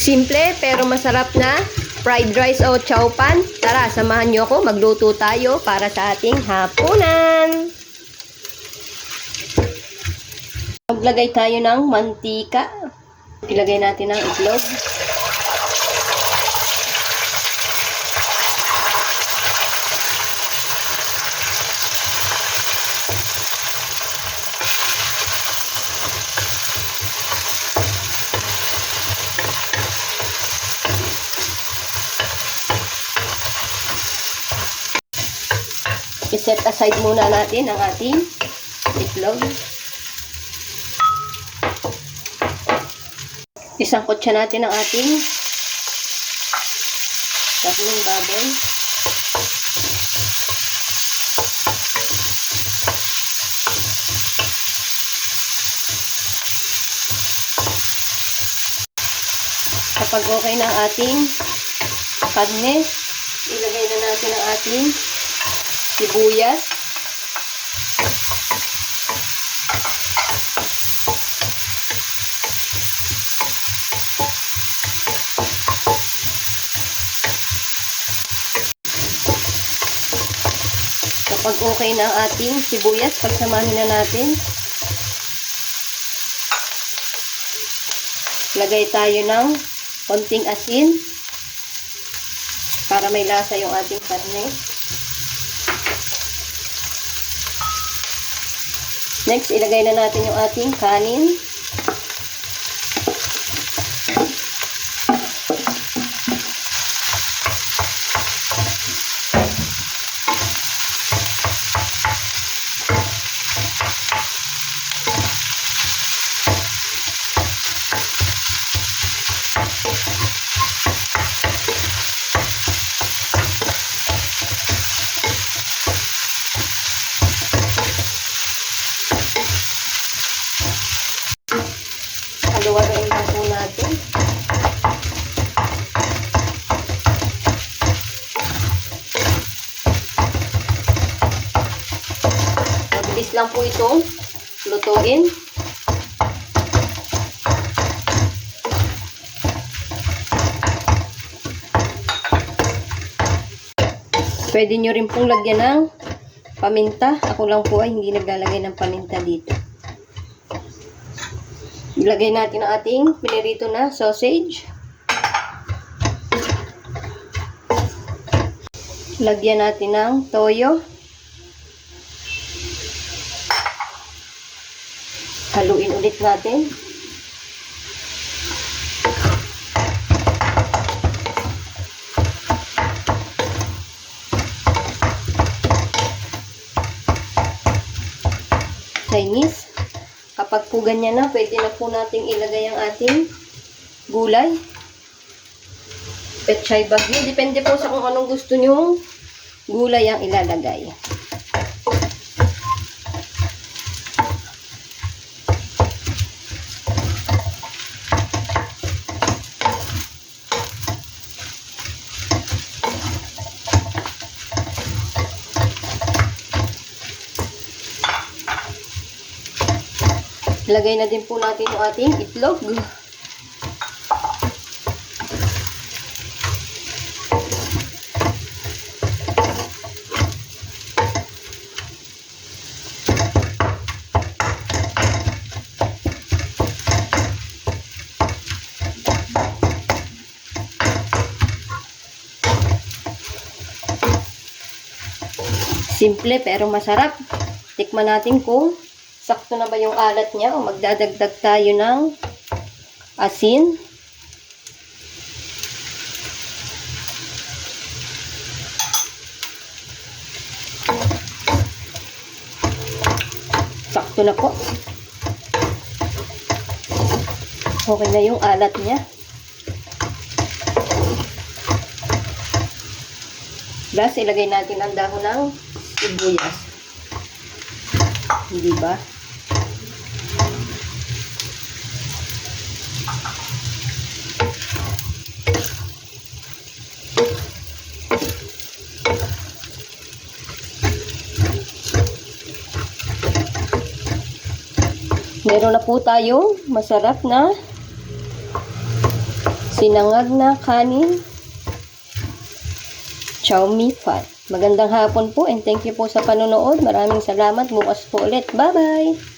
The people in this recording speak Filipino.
Simple pero masarap na fried rice o chow pan. Tara, samahan niyo ako. Magluto tayo para sa ating hapunan. Maglagay tayo ng mantika. Ilagay natin ang itlog. I-set aside muna natin ang ating itlog. Isangkot siya natin ang ating karning baboy. Kapag okay na ang ating karne, ilagay na natin ang ating sibuyas. Kapag okay na ang ating sibuyas, pagsamahin na natin. Lagay tayo ng konting asin para may lasa yung ating karne. Next, ilagay na natin yung ating kanin. Haluin na po natin. Mabilis lang po itong lutuin. Pwede nyo rin pong lagyan ng paminta. Ako lang po ay hindi naglalagay ng paminta dito. Ilagay natin ang ating pinirito na sausage. Lagyan natin ng toyo. Haluin ulit natin. Chinese. Kapag po ganyan na, pwede na po nating ilagay ang ating gulay. Pechay bagyo. Depende po sa kung anong gusto nyong gulay ang ilalagay. Ilagay na din po natin yung ating itlog. Simple pero masarap. Tikman natin kung sakto na ba yung alat niya o magdadagdag tayo ng asin. Sakto na po. Okay na yung alat niya. Plus, ilagay natin ang dahon ng sibuyas. Hindi ba? Meron na po tayong masarap na sinangag na kanin, chow mein pad. Magandang hapon po and thank you po sa panonood. Maraming salamat. Bukas po ulit. Bye-bye!